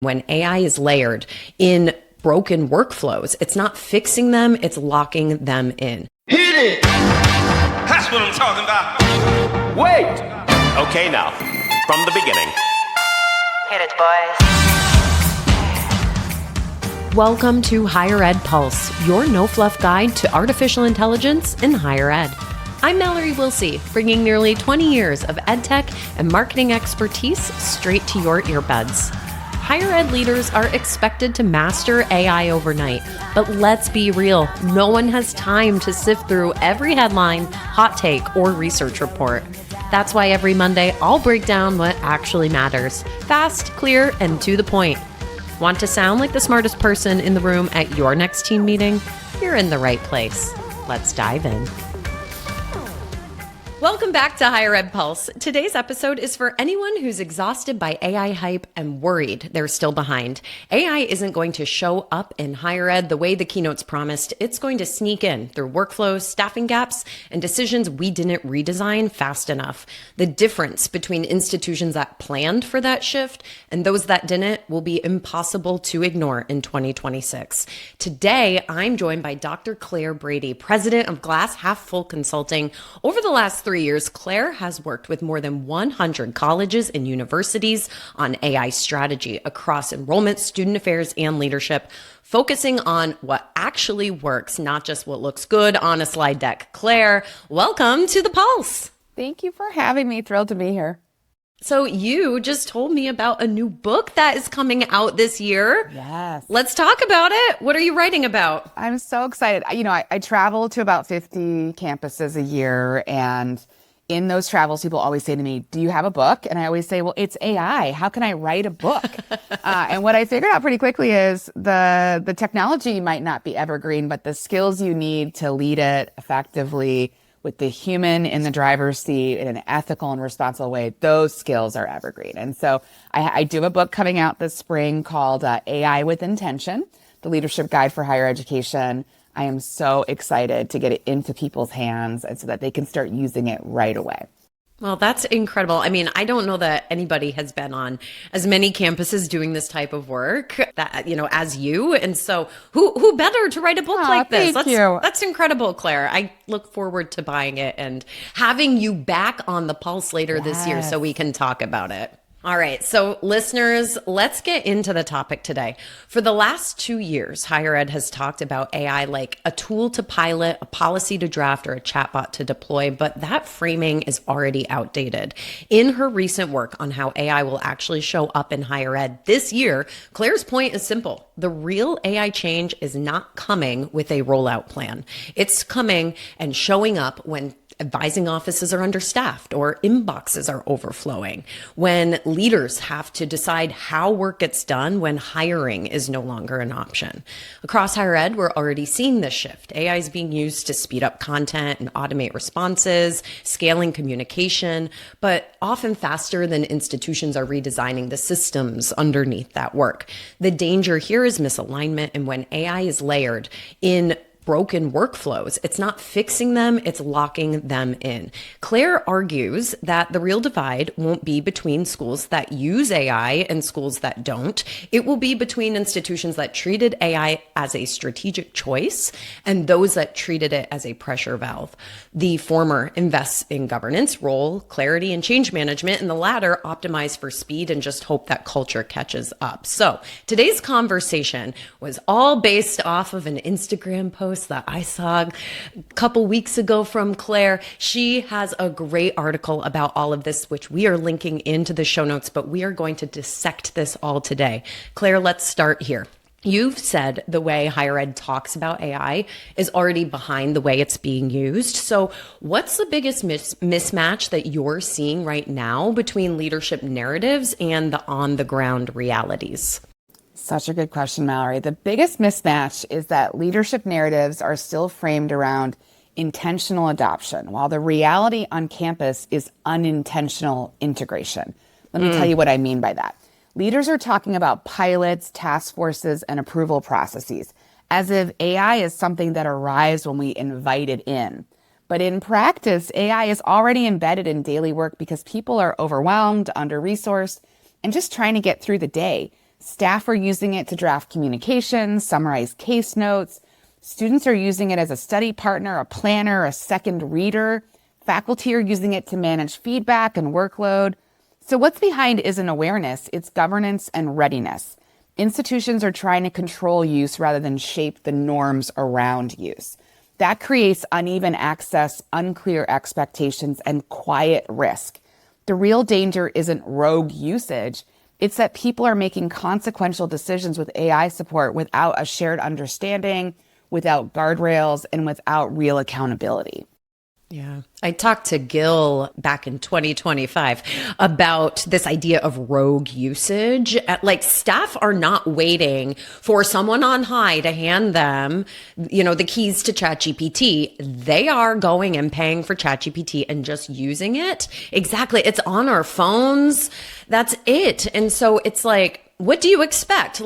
When AI is layered in broken workflows, it's not fixing them, it's locking them in. Hit it! That's what I'm talking about. Wait! Okay, now, from the beginning. Hit it, boys. Welcome to Higher Ed Pulse, your no-fluff guide to artificial intelligence in higher ed. I'm Mallory Willsea, bringing nearly 20 years of edtech and marketing expertise straight to your earbuds. Higher ed leaders are expected to master AI overnight, but let's be real, no one has time to sift through every headline, hot take, or research report. That's why every Monday I'll break down what actually matters, fast, clear, and to the point. Want to sound like the smartest person in the room at your next team meeting? You're in the right place. Let's dive in. Welcome back to Higher Ed Pulse. Today's episode is for anyone who's exhausted by AI hype and worried they're still behind. AI isn't going to show up in higher ed the way the keynotes promised. It's going to sneak in through workflows, staffing gaps, and decisions we didn't redesign fast enough. The difference between institutions that planned for that shift and those that didn't will be impossible to ignore in 2026. Today, I'm joined by Dr. Claire Brady, president of Glass Half Full Consulting. Over the last 3 years, Claire has worked with more than 100 colleges and universities on AI strategy across enrollment, student affairs, and leadership, focusing on what actually works, not just what looks good on a slide deck. Claire, welcome to the Pulse. Thank you for having me. Thrilled to be here. So you just told me about a new book that is coming out this year. Yes. Let's talk about it. What are you writing about? I'm so excited. I travel to about 50 campuses a year, and in those travels, people always say to me, do you have a book? And I always say, well, it's AI. How can I write a book? And what I figured out pretty quickly is the technology might not be evergreen, but the skills you need to lead it effectively with the human in the driver's seat in an ethical and responsible way, those skills are evergreen. And so I do have a book coming out this spring called AI with Intention, the Leadership Guide for Higher Education. I am so excited to get it into people's hands and so that they can start using it right away. Well, that's incredible. I mean, I don't know that anybody has been on as many campuses doing this type of work that, as you. And so who better to write a book like this? Thank you. That's incredible, Claire. I look forward to buying it and having you back on the Pulse later this year so we can talk about it. All right. So listeners, let's get into the topic today. For the last 2 years, higher ed has talked about AI like a tool to pilot, a policy to draft, or a chatbot to deploy, but that framing is already outdated. In her recent work on how AI will actually show up in higher ed this year, Claire's point is simple. The real AI change is not coming with a rollout plan. It's coming and showing up when advising offices are understaffed or inboxes are overflowing, when leaders have to decide how work gets done when hiring is no longer an option. Across higher ed, we're already seeing this shift. AI is being used to speed up content and automate responses, scaling communication, but often faster than institutions are redesigning the systems underneath that work. The danger here is misalignment, and when AI is layered in broken workflows, it's not fixing them, it's locking them in. Claire argues that the real divide won't be between schools that use AI and schools that don't. It will be between institutions that treated AI as a strategic choice and those that treated it as a pressure valve. The former invests in governance, role, clarity, and change management, and the latter optimize for speed and just hope that culture catches up. So today's conversation was all based off of an Instagram post that I saw a couple weeks ago from Claire. She has a great article about all of this, which we are linking into the show notes, but we are going to dissect this all today. Claire, let's start here. You've said the way higher ed talks about AI is already behind the way it's being used. So what's the biggest mismatch that you're seeing right now between leadership narratives and the on-the-ground realities? Such a good question, Mallory. The biggest mismatch is that leadership narratives are still framed around intentional adoption, while the reality on campus is unintentional integration. Let me tell you what I mean by that. Leaders are talking about pilots, task forces, and approval processes, as if AI is something that arrives when we invite it in. But in practice, AI is already embedded in daily work because people are overwhelmed, under-resourced, and just trying to get through the day. Staff are using it to draft communications, summarize case notes. Students are using it as a study partner, a planner, a second reader. Faculty are using it to manage feedback and workload. So what's behind isn't awareness, it's governance and readiness. Institutions are trying to control use rather than shape the norms around use. That creates uneven access, unclear expectations, and quiet risk. The real danger isn't rogue usage. It's that people are making consequential decisions with AI support without a shared understanding, without guardrails, and without real accountability. Yeah. I talked to Gil back in 2025 about this idea of rogue usage. Like, staff are not waiting for someone on high to hand them, the keys to ChatGPT. They are going and paying for ChatGPT and just using it. Exactly. It's on our phones. That's it. And so it's like, what do you expect?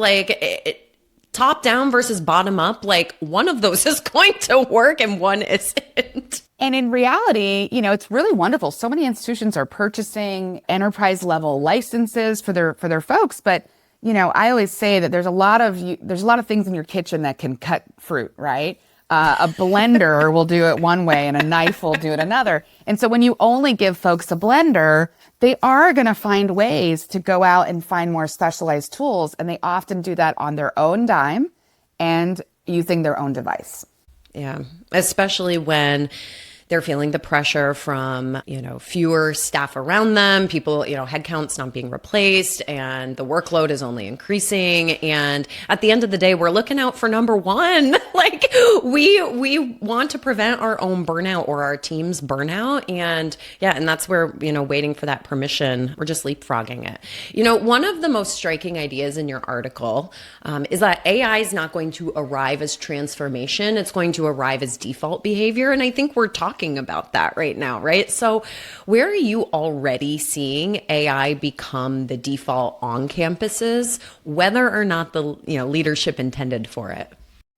Top down versus bottom up, one of those is going to work and one isn't. And in reality, it's really wonderful. So many institutions are purchasing enterprise level licenses for their folks. But, I always say that there's a lot of things in your kitchen that can cut fruit, right? A blender will do it one way and a knife will do it another. And so when you only give folks a blender, they are going to find ways to go out and find more specialized tools. And they often do that on their own dime and using their own device. Yeah, especially when they're feeling the pressure from, fewer staff around them, people, headcounts not being replaced, and the workload is only increasing. And at the end of the day, we're looking out for number one. We want to prevent our own burnout or our team's burnout. And that's where, waiting for that permission, we're just leapfrogging it. One of the most striking ideas in your article is that AI is not going to arrive as transformation. It's going to arrive as default behavior. And I think we're talking about that right now, right? So where are you already seeing AI become the default on campuses, whether or not the leadership intended for it?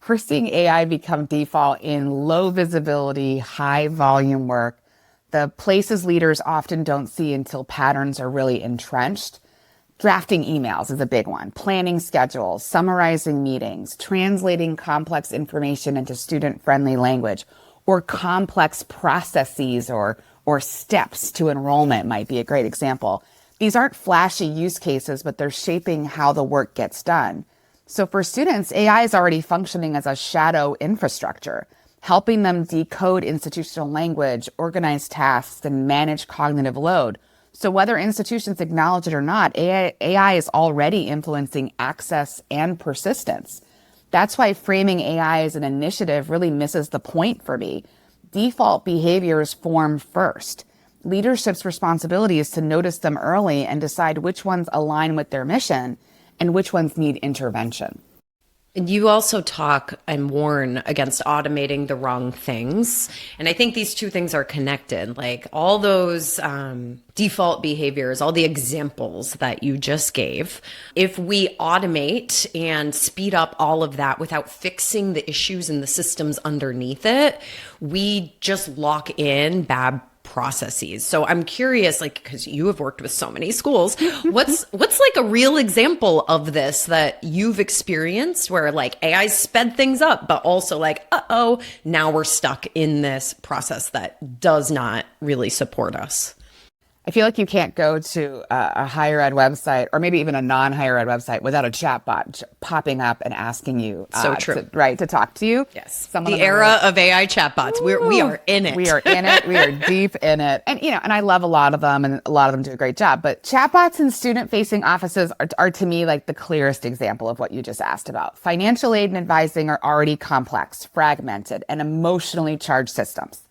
We're seeing AI become default in low visibility, high volume work, the places leaders often don't see until patterns are really entrenched. Drafting emails is a big one. Planning schedules, summarizing meetings, translating complex information into student-friendly language, or complex processes or steps to enrollment might be a great example. These aren't flashy use cases, but they're shaping how the work gets done. So for students, AI is already functioning as a shadow infrastructure, helping them decode institutional language, organize tasks, and manage cognitive load. So whether institutions acknowledge it or not, AI is already influencing access and persistence. That's why framing AI as an initiative really misses the point for me. Default behaviors form first. Leadership's responsibility is to notice them early and decide which ones align with their mission and which ones need intervention. And you also talk and warn against automating the wrong things. And I think these two things are connected, like all those default behaviors, all the examples that you just gave. If we automate and speed up all of that without fixing the issues and the systems underneath it, we just lock in bad processes. So I'm curious, because you have worked with so many schools, what's a real example of this that you've experienced where AI sped things up, but also now we're stuck in this process that does not really support us? I feel like you can't go to a higher ed website or maybe even a non-higher ed website without a chatbot popping up and asking you to talk to you. Yes. The era of AI chatbots. We are in it. We are in it. We are deep in it. And, and I love a lot of them and a lot of them do a great job. But chatbots in student-facing offices are to me the clearest example of what you just asked about. Financial aid and advising are already complex, fragmented, and emotionally charged systems.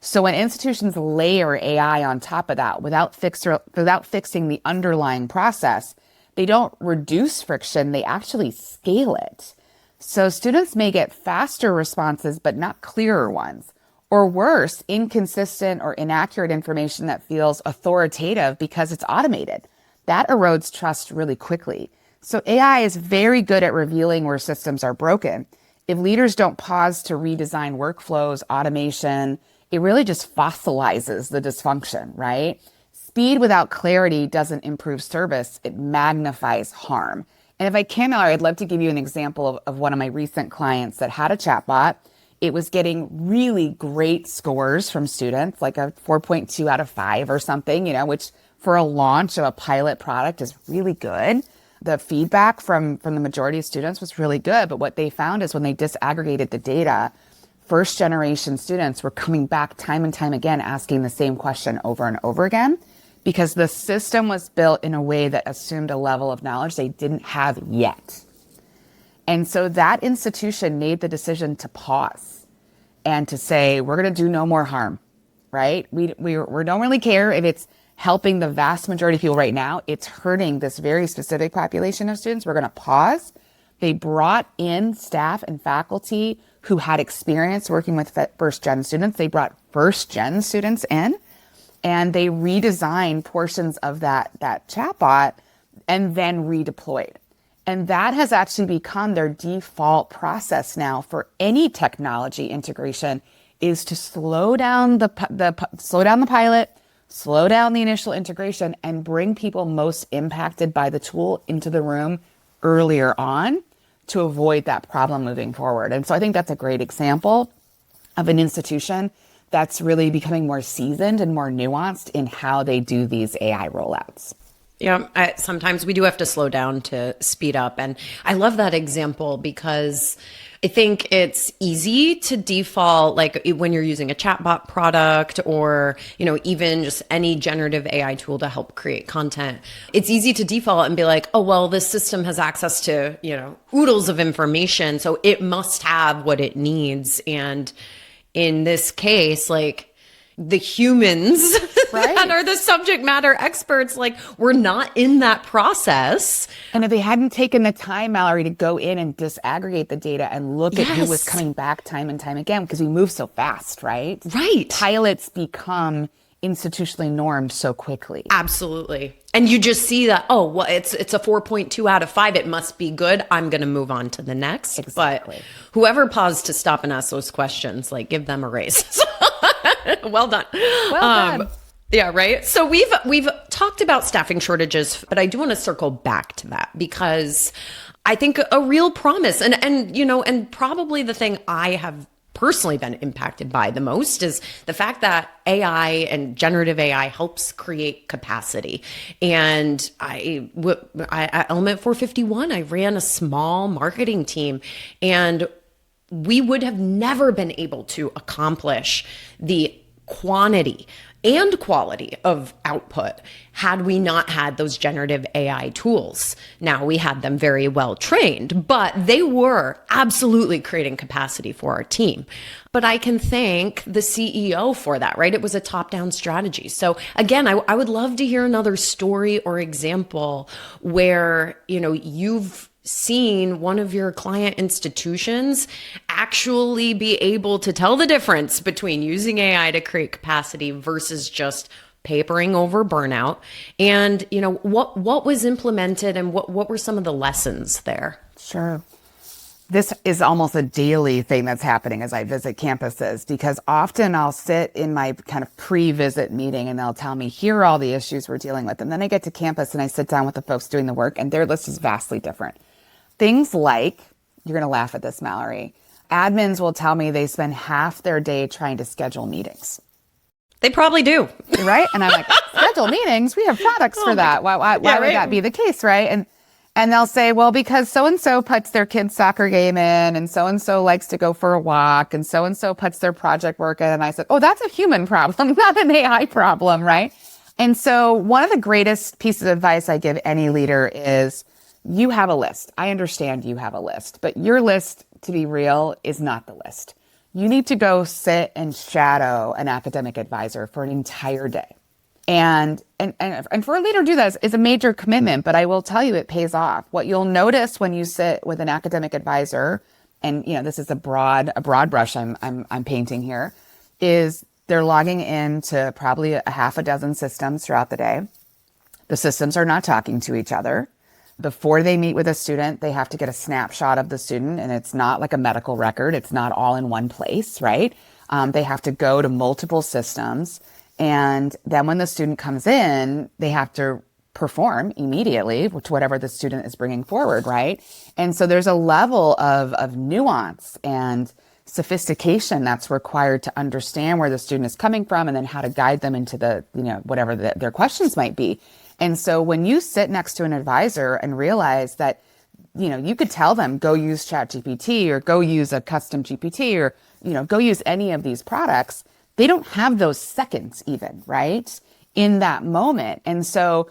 So when institutions layer AI on top of that without fixing the underlying process, they don't reduce friction, they actually scale it. So students may get faster responses, but not clearer ones. Or worse, inconsistent or inaccurate information that feels authoritative because it's automated. That erodes trust really quickly. So AI is very good at revealing where systems are broken. If leaders don't pause to redesign workflows, automation, it really just fossilizes the dysfunction, right? Speed without clarity doesn't improve service, it magnifies harm. And if I can, Mallory, I'd love to give you an example of one of my recent clients that had a chatbot. It was getting really great scores from students, like a 4.2 out of 5 or something, which for a launch of a pilot product is really good. The feedback from the majority of students was really good. But what they found is when they disaggregated the data, first generation students were coming back time and time again, asking the same question over and over again, because the system was built in a way that assumed a level of knowledge they didn't have yet. And so that institution made the decision to pause and to say, we're going to do no more harm, right? We don't really care if it's helping the vast majority of people right now. It's hurting this very specific population of students. We're going to pause. They brought in staff and faculty who had experience working with first-gen students. They brought first-gen students in, and they redesigned portions of that chatbot and then redeployed. And that has actually become their default process now for any technology integration, is to slow down the pilot, slow down the initial integration, and bring people most impacted by the tool into the room earlier on to avoid that problem moving forward. And so I think that's a great example of an institution that's really becoming more seasoned and more nuanced in how they do these AI rollouts. Yeah, sometimes we do have to slow down to speed up. And I love that example because I think it's easy to default, like when you're using a chatbot product or, even just any generative AI tool to help create content. It's easy to default and be like, oh, well, this system has access to, oodles of information, so it must have what it needs. And in this case, like, the humans right. that are the subject matter experts, like, we're not in that process. And if they hadn't taken the time, Mallory, to go in and disaggregate the data and look at who was coming back time and time again, because we move so fast, right? Right. Pilots become institutionally normed so quickly. Absolutely. And you just see that, oh, well, it's a 4.2 out of 5. It must be good. I'm going to move on to the next. Exactly. But whoever paused to stop and ask those questions, like, give them a raise. Well done. Well done. Yeah, right. So we've talked about staffing shortages, but I do want to circle back to that because I think a real promise and probably the thing I have personally been impacted by the most is the fact that AI and generative AI helps create capacity. And I at Element 451, I ran a small marketing team, and we would have never been able to accomplish the quantity and quality of output had we not had those generative AI tools. Now, we had them very well trained, but they were absolutely creating capacity for our team. But I can thank the CEO for that, right? It was a top-down strategy. So again, I would love to hear another story or example where, you've seen one of your client institutions actually be able to tell the difference between using AI to create capacity versus just papering over burnout. And, what was implemented and what were some of the lessons there? Sure. This is almost a daily thing that's happening as I visit campuses, because often I'll sit in my kind of pre-visit meeting and they'll tell me, here are all the issues we're dealing with. And then I get to campus and I sit down with the folks doing the work, and their list is vastly different. Things like, you're going to laugh at this, Mallory, admins will tell me they spend half their day trying to schedule meetings. They probably do. Right? And I'm like, schedule meetings? We have products for that. Why would that be the case, right? And they'll say, well, because so-and-so puts their kid's soccer game in, and so-and-so likes to go for a walk, and so-and-so puts their project work in. And I said, oh, that's a human problem, not an AI problem, right? And so one of the greatest pieces of advice I give any leader is, you have a list. I understand you have a list, but your list, to be real, is not the list. You need to go sit and shadow an academic advisor for an entire day. And for a leader to do that is a major commitment, but I will tell you it pays off. What you'll notice when you sit with an academic advisor, and this is a broad brush I'm painting here, is they're logging into probably a half a dozen systems throughout the day. The systems are not talking to each other. Before they meet with a student, they have to get a snapshot of the student, and it's not like a medical record. It's not all in one place, right? They have to go to multiple systems. And then when the student comes in, they have to perform immediately to whatever the student is bringing forward, right? And so there's a level of nuance and sophistication that's required to understand where the student is coming from and then how to guide them into the, whatever their questions might be. And so when you sit next to an advisor and realize that, you could tell them, go use ChatGPT or go use a custom GPT or, go use any of these products, they don't have those seconds even, right? In that moment. And so,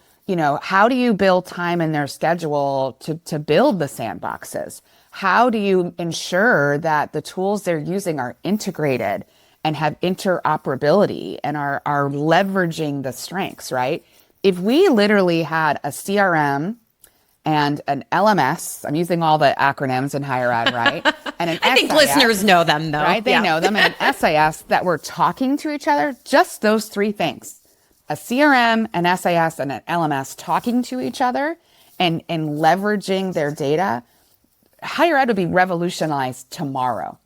how do you build time in their schedule to build the sandboxes? How do you ensure that the tools they're using are integrated and have interoperability and are leveraging the strengths, right? If we literally had a CRM and an LMS, I'm using all the acronyms in higher ed, right? And an I think SIS, listeners know them though. right? They know them. And an SIS that were talking to each other, just those three things. A CRM, an SIS, and an LMS talking to each other and leveraging their data, higher ed would be revolutionized tomorrow,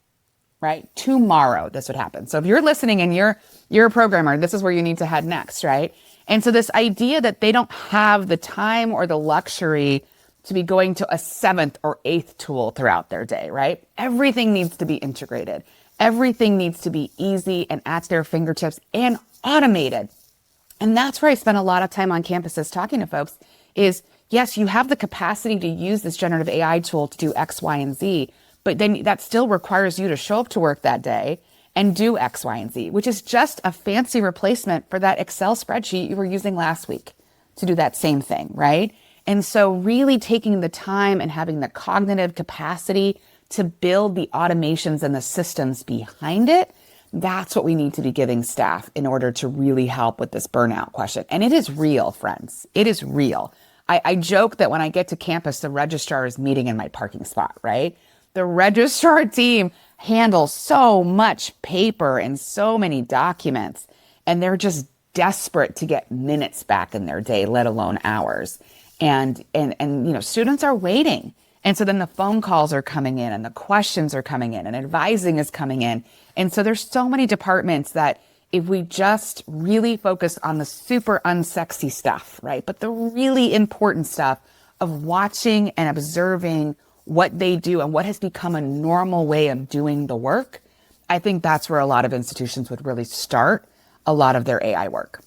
right? Tomorrow, this would happen. So if you're listening and you're a programmer, this is where you need to head next, right? And so this idea that they don't have the time or the luxury to be going to a 7th or 8th tool throughout their day, right? Everything needs to be integrated. Everything needs to be easy and at their fingertips and automated. And that's where I spend a lot of time on campuses talking to folks is, yes, you have the capacity to use this generative AI tool to do X, Y, and Z, but then that still requires you to show up to work that day and do X, Y, and Z, which is just a fancy replacement for that Excel spreadsheet you were using last week to do that same thing, right? And so really taking the time and having the cognitive capacity to build the automations and the systems behind it, that's what we need to be giving staff in order to really help with this burnout question. And it is real, friends. It is real. I joke that when I get to campus, the registrar is meeting in my parking spot, right? The registrar team handles so much paper and so many documents, and they're just desperate to get minutes back in their day, let alone hours. And students are waiting. And so then the phone calls are coming in and the questions are coming in and advising is coming in. And so there's so many departments that if we just really focus on the super unsexy stuff, right? But the really important stuff of watching and observing what they do and what has become a normal way of doing the work, I think that's where a lot of institutions would really start a lot of their AI work.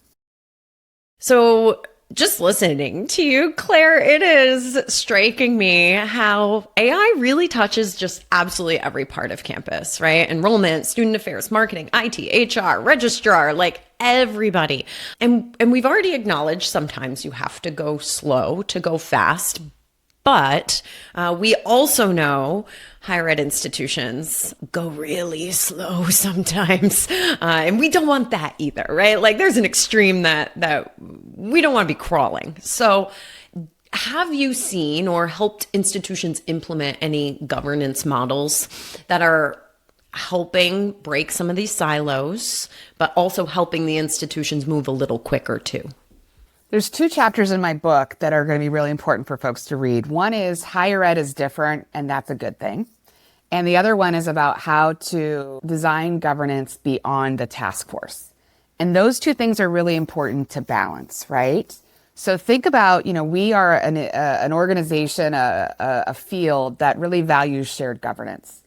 So just listening to you, Claire, it is striking me how AI really touches just absolutely every part of campus, right? Enrollment, student affairs, marketing, IT, HR, registrar, like everybody. And we've already acknowledged sometimes you have to go slow to go fast. But we also know higher ed institutions go really slow sometimes. And we don't want that either, right? Like there's an extreme that we don't want to be crawling. So have you seen or helped institutions implement any governance models that are helping break some of these silos, but also helping the institutions move a little quicker too? There's 2 chapters in my book that are going to be really important for folks to read. One is higher ed is different, and that's a good thing. And the other one is about how to design governance beyond the task force. And those 2 things are really important to balance, right? So think about, we are an organization, a field that really values shared governance.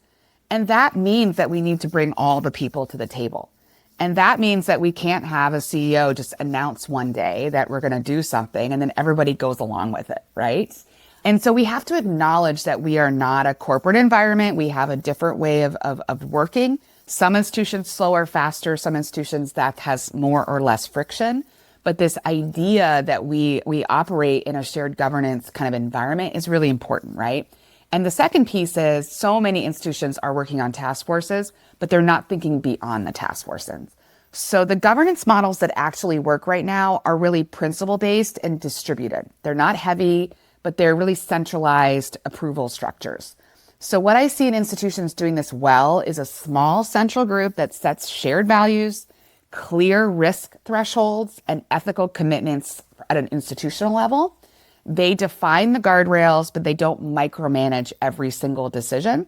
And that means that we need to bring all the people to the table. And that means that we can't have a CEO just announce one day that we're going to do something and then everybody goes along with it, right? And so we have to acknowledge that we are not a corporate environment. We have a different way of working. Some institutions slower, faster, some institutions that has more or less friction. But this idea that we operate in a shared governance kind of environment is really important, right? And the second piece is so many institutions are working on task forces, but they're not thinking beyond the task forces. So the governance models that actually work right now are really principle-based and distributed. They're not heavy, but they're really centralized approval structures. So what I see in institutions doing this well is a small central group that sets shared values, clear risk thresholds, and ethical commitments at an institutional level. They define the guardrails, but they don't micromanage every single decision.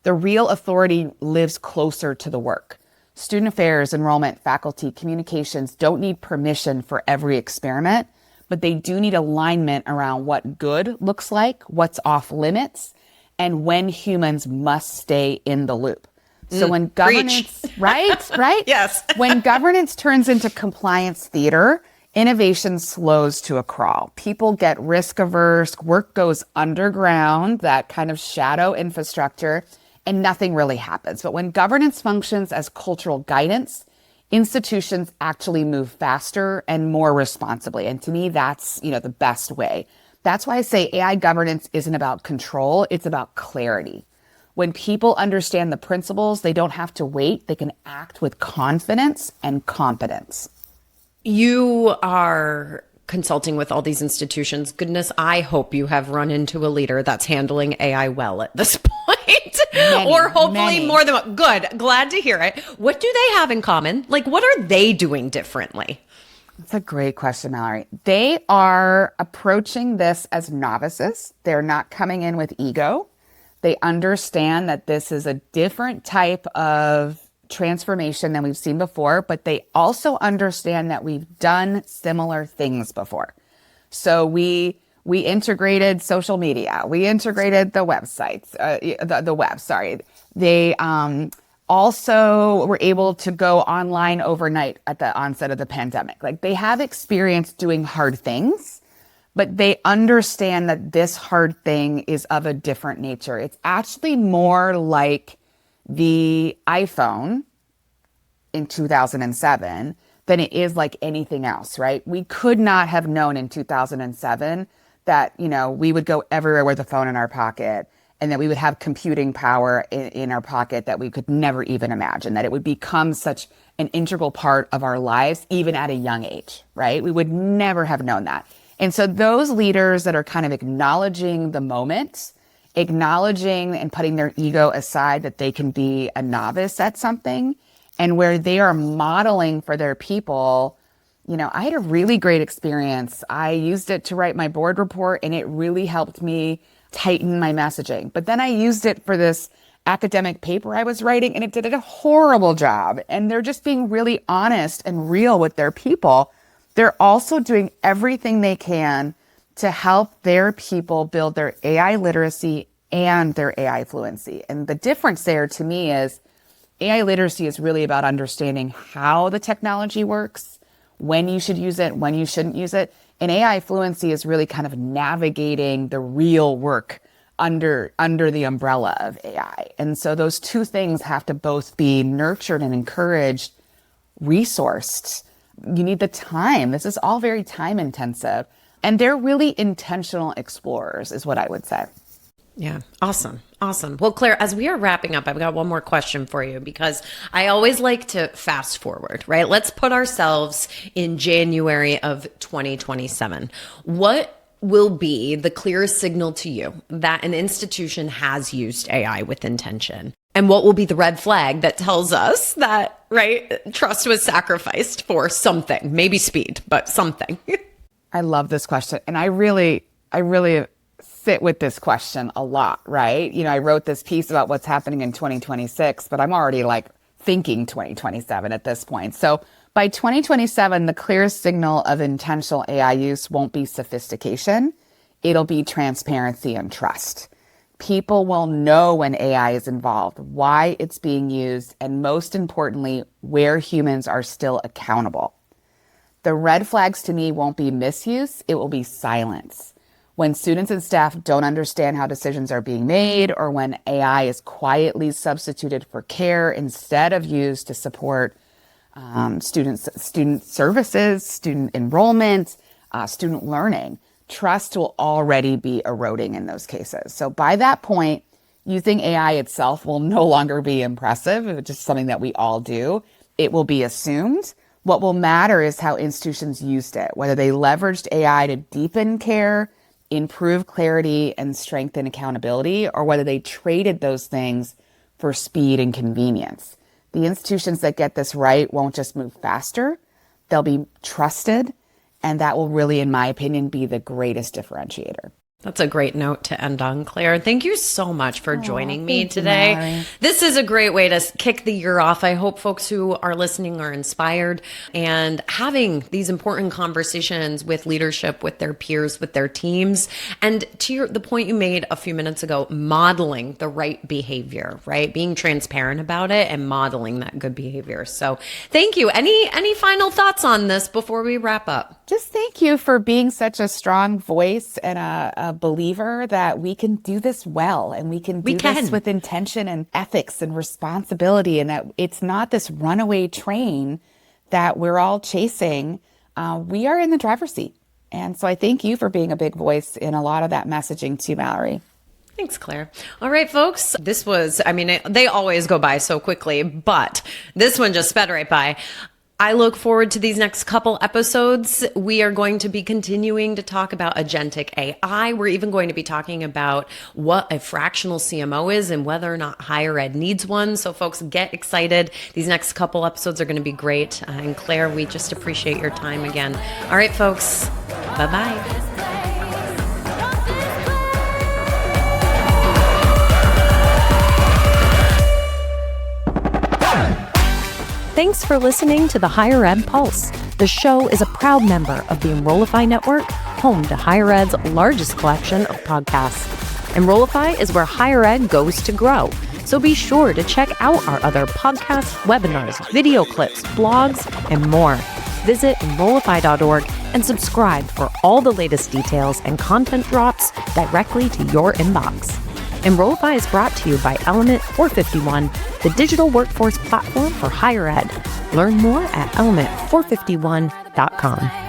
The real authority lives closer to the work. Student affairs, enrollment, faculty, communications don't need permission for every experiment, but they do need alignment around what good looks like, what's off limits, and when humans must stay in the loop. So when governance, right? Yes. When governance turns into compliance theater, innovation slows to a crawl. People get risk averse, work goes underground, that kind of shadow infrastructure, and nothing really happens. But when governance functions as cultural guidance, institutions actually move faster and more responsibly. And to me, that's, the best way. That's why I say AI governance isn't about control, it's about clarity. When people understand the principles, they don't have to wait. They can act with confidence and competence. You are consulting with all these institutions. Goodness, I hope you have run into a leader that's handling AI well at this point. Or hopefully more than one. Good. Glad to hear it. What do they have in common? Like, what are they doing differently? That's a great question, Mallory. They are approaching this as novices. They're not coming in with ego. They understand that this is a different type of transformation than we've seen before, but they also understand that we've done similar things before. So we integrated social media. We integrated the websites, the web, sorry. They also were able to go online overnight at the onset of the pandemic. Like, they have experience doing hard things, but they understand that this hard thing is of a different nature. It's actually more like the iPhone in 2007 than it is like anything else, right? We could not have known in 2007 that, we would go everywhere with a phone in our pocket and that we would have computing power in our pocket that we could never even imagine, that it would become such an integral part of our lives, even at a young age, right? We would never have known that. And so those leaders that are kind of acknowledging the moment, acknowledging and putting their ego aside that they can be a novice at something, and where they are modeling for their people, I had a really great experience. I used it to write my board report, and it really helped me tighten my messaging. But then I used it for this academic paper I was writing, and it did a horrible job. And they're just being really honest and real with their people. They're also doing everything they can to help their people build their AI literacy and their AI fluency. And the difference there to me is AI literacy is really about understanding how the technology works, when you should use it, when you shouldn't use it. And AI fluency is really kind of navigating the real work under the umbrella of AI. And so those two things have to both be nurtured and encouraged, resourced. You need the time. This is all very time intensive. And they're really intentional explorers is what I would say. Yeah. Awesome. Awesome. Well, Claire, as we are wrapping up, I've got one more question for you because I always like to fast forward, right? Let's put ourselves in January of 2027. What will be the clearest signal to you that an institution has used AI with intention? And what will be the red flag that tells us that, right, trust was sacrificed for something, maybe speed, but something? I love this question. And I really sit with this question a lot, right? I wrote this piece about what's happening in 2026, but I'm already thinking 2027 at this point. So by 2027, the clearest signal of intentional AI use won't be sophistication. It'll be transparency and trust. People will know when AI is involved, why it's being used, and most importantly, where humans are still accountable. The red flags to me won't be misuse, it will be silence. When students and staff don't understand how decisions are being made, or when AI is quietly substituted for care instead of used to support student services, student enrollment, student learning, trust will already be eroding in those cases. So by that point, using AI itself will no longer be impressive. It's just something that we all do. It will be assumed. What will matter is how institutions used it, whether they leveraged AI to deepen care, improve clarity, and strengthen accountability, or whether they traded those things for speed and convenience. The institutions that get this right won't just move faster, they'll be trusted, and that will really, in my opinion, be the greatest differentiator. That's a great note to end on, Claire. Thank you so much for joining me thank you, today. Mallory. This is a great way to kick the year off. I hope folks who are listening are inspired and having these important conversations with leadership, with their peers, with their teams. And to the point you made a few minutes ago, modeling the right behavior, right? Being transparent about it and modeling that good behavior. So thank you. Any final thoughts on this before we wrap up? Just thank you for being such a strong voice and a believer that we can do this well, and we can do this with intention and ethics and responsibility, and that it's not this runaway train that we're all chasing. We are in the driver's seat. And so I thank you for being a big voice in a lot of that messaging too, Mallory. Thanks, Claire. All right, folks, this was, they always go by so quickly, but this one just sped right by. I look forward to these next couple episodes. We are going to be continuing to talk about agentic AI. We're even going to be talking about what a fractional CMO is and whether or not higher ed needs one. So folks, get excited. These next couple episodes are going to be great. And Claire, we just appreciate your time again. All right, folks, bye-bye. Thanks for listening to the Higher Ed Pulse. The show is a proud member of the Enrollify Network, home to Higher Ed's largest collection of podcasts. Enrollify is where higher ed goes to grow. So be sure to check out our other podcasts, webinars, video clips, blogs, and more. Visit Enrollify.org and subscribe for all the latest details and content drops directly to your inbox. Enrollify is brought to you by Element 451, the digital workforce platform for higher ed. Learn more at element451.com.